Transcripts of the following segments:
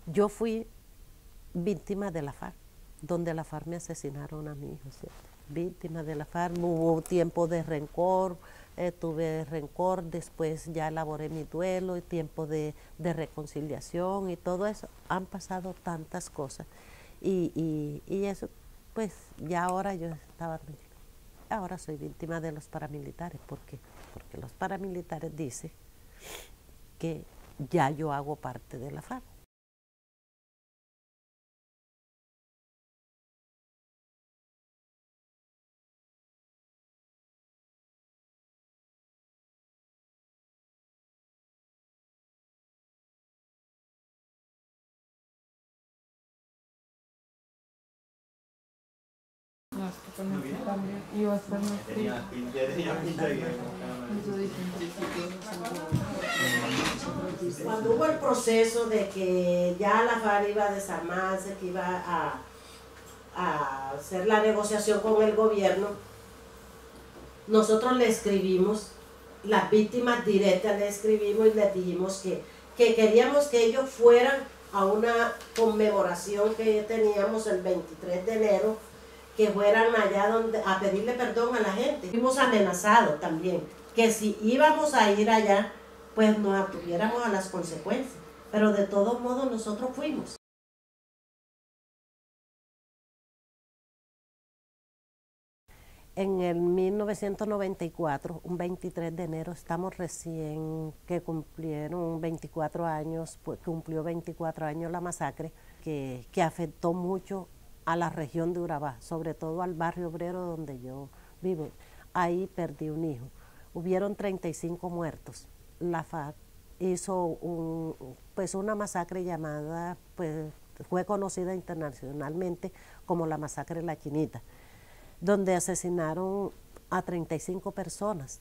Yo fui víctima de la FARC, donde la FARC me asesinaron a mi hijo, ¿cierto? Víctima de la FARC, hubo tiempo de rencor, tuve rencor, después ya elaboré mi duelo y tiempo de reconciliación y todo eso. Han pasado tantas cosas y eso, pues ya ahora yo estaba, ahora soy víctima de los paramilitares. ¿Por qué? Porque los paramilitares dicen que ya yo hago parte de la FARC. No, es que con este también iba a estar más frío. Eso dicen. Cuando hubo el proceso de que ya la FARC iba a desarmarse, que iba a hacer la negociación con el gobierno, nosotros le escribimos, las víctimas directas le escribimos y les dijimos que queríamos que ellos fueran a una conmemoración que teníamos el 23 de enero, que fueran allá a pedirle perdón a la gente. Fuimos amenazados también, que si íbamos a ir allá, pues nos atuviéramos a las consecuencias. Pero de todos modos nosotros fuimos. En el 1994, un 23 de enero, estamos recién que cumplieron 24 años, pues cumplió 24 años la masacre, que afectó mucho a la región de Urabá, sobre todo al barrio obrero donde yo vivo. Ahí perdí un hijo. Hubieron 35 muertos. La FARC hizo pues una masacre llamada, pues fue conocida internacionalmente como la masacre de La Chinita, donde asesinaron a 35 personas.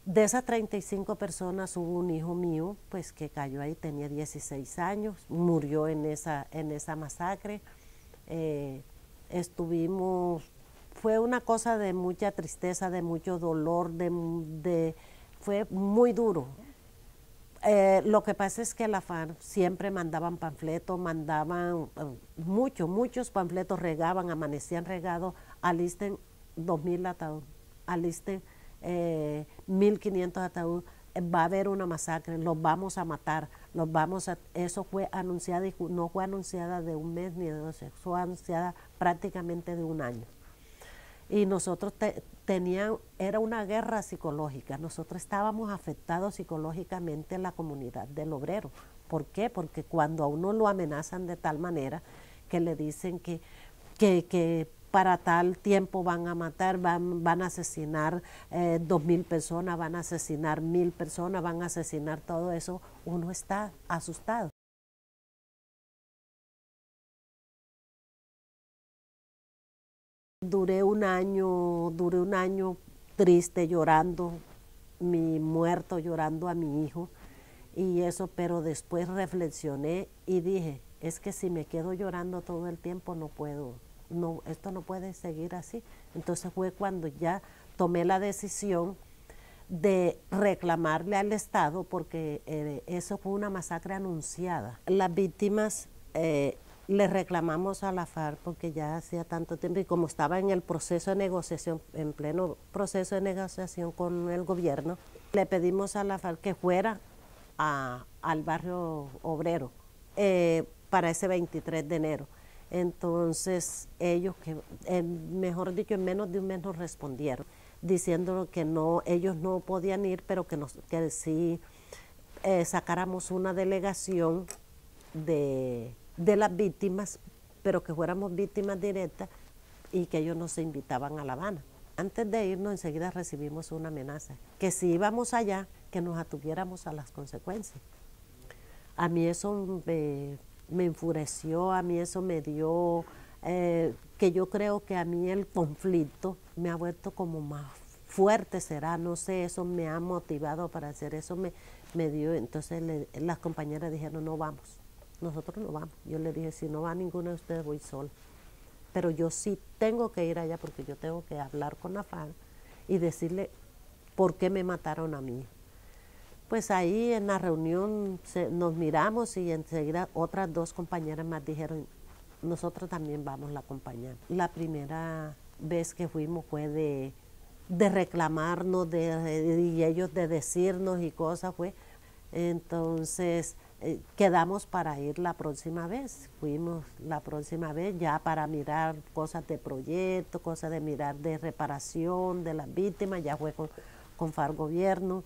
De esas 35 personas hubo un hijo mío, pues que cayó ahí, tenía 16 años, murió en esa masacre. Estuvimos, fue una cosa de mucha tristeza, de mucho dolor, fue muy duro. Lo que pasa es que la FARC siempre mandaban panfletos, mandaban muchos panfletos, regaban, amanecían regados, alisten 2000 ataúd, alisten 1500 ataúd, va a haber una masacre, los vamos a matar, eso fue anunciado y no fue anunciada de un mes ni de 2, fue anunciada prácticamente de un año. Y nosotros era una guerra psicológica, nosotros estábamos afectados psicológicamente en la comunidad del obrero. ¿Por qué? Porque cuando a uno lo amenazan de tal manera que le dicen que para tal tiempo van a matar, van a asesinar 2000 personas, van a asesinar 1000 personas, van a asesinar todo eso, uno está asustado. Duré un año triste, llorando, mi muerto, llorando a mi hijo y eso, pero después reflexioné y dije, es que si me quedo llorando todo el tiempo no puedo, no, esto no puede seguir así. Entonces fue cuando ya tomé la decisión de reclamarle al Estado, porque eso fue una masacre anunciada. Las víctimas le reclamamos a la FARC porque ya hacía tanto tiempo y como estaba en el proceso de negociación, en pleno proceso de negociación con el gobierno, le pedimos a la FARC que fuera al barrio obrero para ese 23 de enero. Entonces ellos, mejor dicho, en menos de un mes nos respondieron, diciendo que no, ellos no podían ir, pero que sí sacáramos una delegación de las víctimas, pero que fuéramos víctimas directas y que ellos nos invitaban a La Habana. Antes de irnos enseguida recibimos una amenaza, que si íbamos allá, que nos atuviéramos a las consecuencias. A mí eso me enfureció, a mí eso me dio, que yo creo que a mí el conflicto me ha vuelto como más fuerte, será, no sé, eso me ha motivado para hacer eso, me dio, entonces las compañeras dijeron, no vamos, nosotros no vamos. Yo le dije, si no va ninguno de ustedes, voy sola. Pero yo sí tengo que ir allá porque yo tengo que hablar con la FARC y decirle por qué me mataron a mí. Pues ahí en la reunión nos miramos y enseguida otras dos compañeras más dijeron, nosotros también vamos a acompañar. La primera vez que fuimos fue de reclamarnos y ellos de decirnos y cosas fue. Entonces quedamos para ir la próxima vez. Fuimos la próxima vez ya para mirar cosas de proyecto, cosas de mirar de reparación de las víctimas, ya fue con FARC Gobierno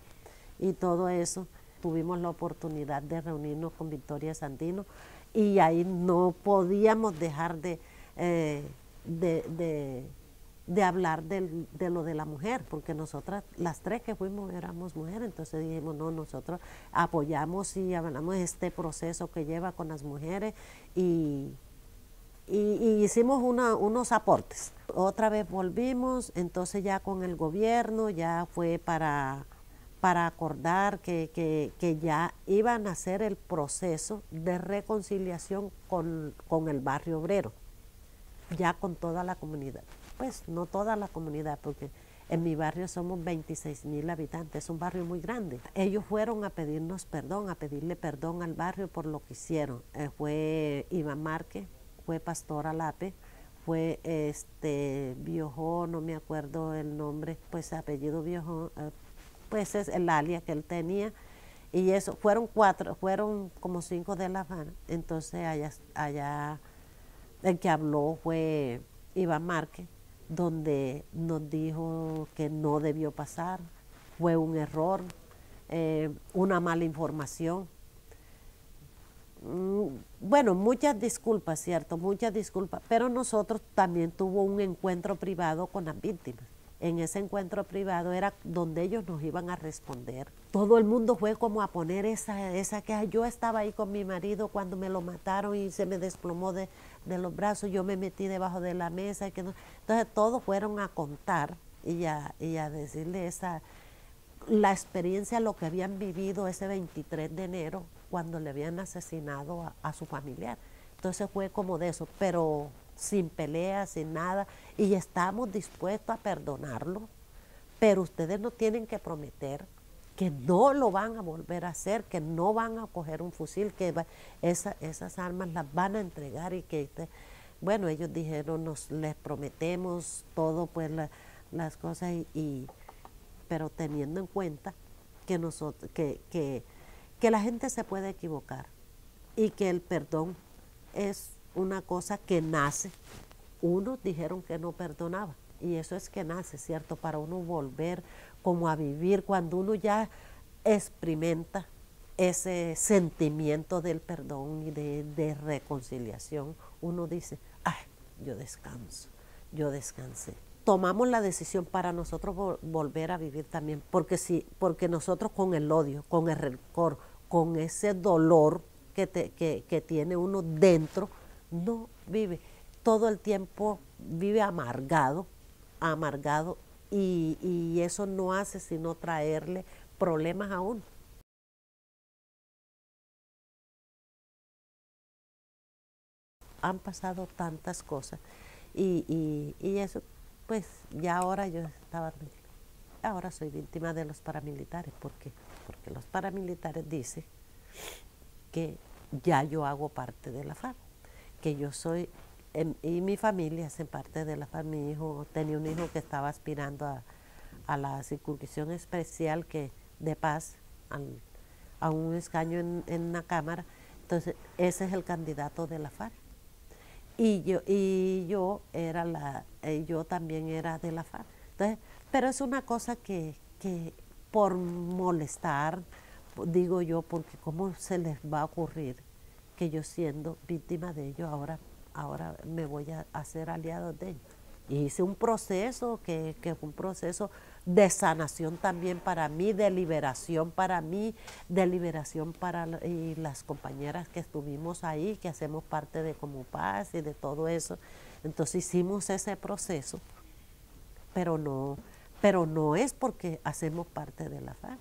y todo eso. Tuvimos la oportunidad de reunirnos con Victoria Sandino y ahí no podíamos dejar de hablar de lo de la mujer, porque nosotras, las tres que fuimos, éramos mujeres, entonces dijimos, no, nosotros apoyamos y hablamos de este proceso que lleva con las mujeres y hicimos unos aportes. Otra vez volvimos, entonces ya con el gobierno, ya fue para acordar que ya iban a hacer el proceso de reconciliación con el barrio obrero, ya con toda la comunidad. Pues no toda la comunidad, porque en mi barrio somos 26,000 habitantes, es un barrio muy grande. Ellos fueron a pedirnos perdón, a pedirle perdón al barrio por lo que hicieron. Fue Iván Márquez, fue Pastora Lape, fue Biojó, no me acuerdo el nombre, pues apellido Biojó, pues es el alias que él tenía, y eso, fueron 4, fueron como 5 de La Habana. Entonces allá el que habló fue Iván Márquez, donde nos dijo que no debió pasar, fue un error, una mala información. Bueno, muchas disculpas, cierto, muchas disculpas, pero nosotros también tuvo un encuentro privado con las víctimas. En ese encuentro privado era donde ellos nos iban a responder. Todo el mundo fue como a poner esa queja. Yo estaba ahí con mi marido cuando me lo mataron y se me desplomó de los brazos, yo me metí debajo de la mesa. Entonces todos fueron a contar y a decirle la experiencia, lo que habían vivido ese 23 de enero cuando le habían asesinado a su familiar. Entonces fue como de eso, pero sin pelea, sin nada, y estamos dispuestos a perdonarlo, pero ustedes no tienen que prometer que no lo van a volver a hacer, que no van a coger un fusil, que esas armas las van a entregar y que, bueno, ellos dijeron, les prometemos todo, pues las cosas, pero teniendo en cuenta que nosotros, que la gente se puede equivocar y que el perdón es una cosa que nace. Unos dijeron que no perdonaba y eso es que nace, ¿cierto? Para uno volver como a vivir, cuando uno ya experimenta ese sentimiento del perdón y de reconciliación, uno dice, ay, yo descanso, yo descansé. Tomamos la decisión para nosotros volver a vivir también, porque nosotros con el odio, con el rencor, con ese dolor que tiene uno dentro, no vive. Todo el tiempo vive amargado y eso no hace sino traerle problemas a uno. Han pasado tantas cosas y eso, pues ya ahora yo ahora soy víctima de los paramilitares. ¿Por qué? Porque los paramilitares dicen que ya yo hago parte de la FARC, que yo soy, y mi familia hace parte de la FARC. Mi hijo, tenía un hijo que estaba aspirando a la circunscripción especial de paz, a un escaño en la Cámara. Entonces, ese es el candidato de la FARC. Yo también era de la FARC. Entonces, pero es una cosa que por molestar, digo yo, porque cómo se les va a ocurrir que yo, siendo víctima de ellos, ahora me voy a hacer aliado de ellos. Y hice un proceso que fue un proceso de sanación también para mí, de liberación para mí, de liberación para y las compañeras que estuvimos ahí, que hacemos parte de Comupaz y de todo eso. Entonces hicimos ese proceso, pero no es porque hacemos parte de la FARC.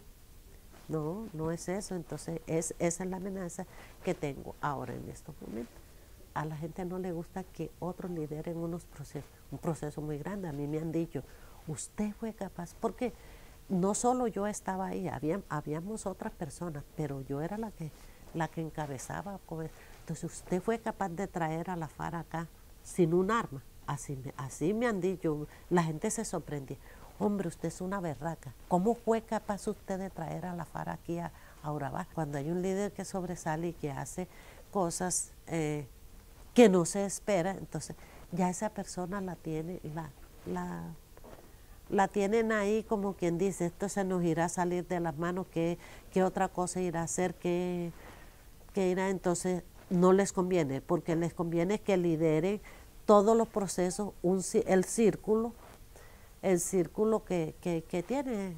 No, no es eso. Entonces esa es la amenaza que tengo ahora en estos momentos. A la gente no le gusta que otros lideren un proceso muy grande. A mí me han dicho, usted fue capaz, porque no solo yo estaba ahí, habíamos otras personas, pero yo era la que encabezaba. Entonces usted fue capaz de traer a la FARC acá sin un arma. Así me han dicho, la gente se sorprendía. Hombre, usted es una berraca. ¿Cómo fue capaz usted de traer a la FARC aquí a Urabá? Cuando hay un líder que sobresale y que hace cosas que no se espera, entonces ya esa persona la tienen ahí como quien dice, esto se nos irá a salir de las manos, ¿qué otra cosa irá a hacer? ¿Qué irá? Entonces no les conviene, porque les conviene que lideren todos los procesos, el círculo que tiene,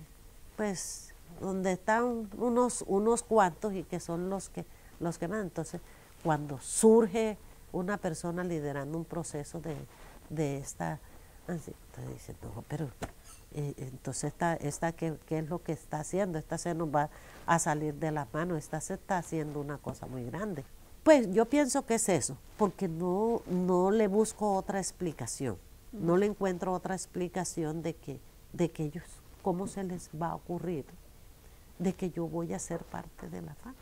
pues, donde están unos cuantos y que son los que mandan. Entonces, cuando surge una persona liderando un proceso de esta, así, entonces dicen, no, pero entonces esta ¿qué es lo que está haciendo? Esta se nos va a salir de las manos, esta se está haciendo una cosa muy grande. Pues yo pienso que es eso, porque no le busco otra explicación, no le encuentro otra explicación de que ellos, cómo se les va a ocurrir de que yo voy a ser parte de la FARC.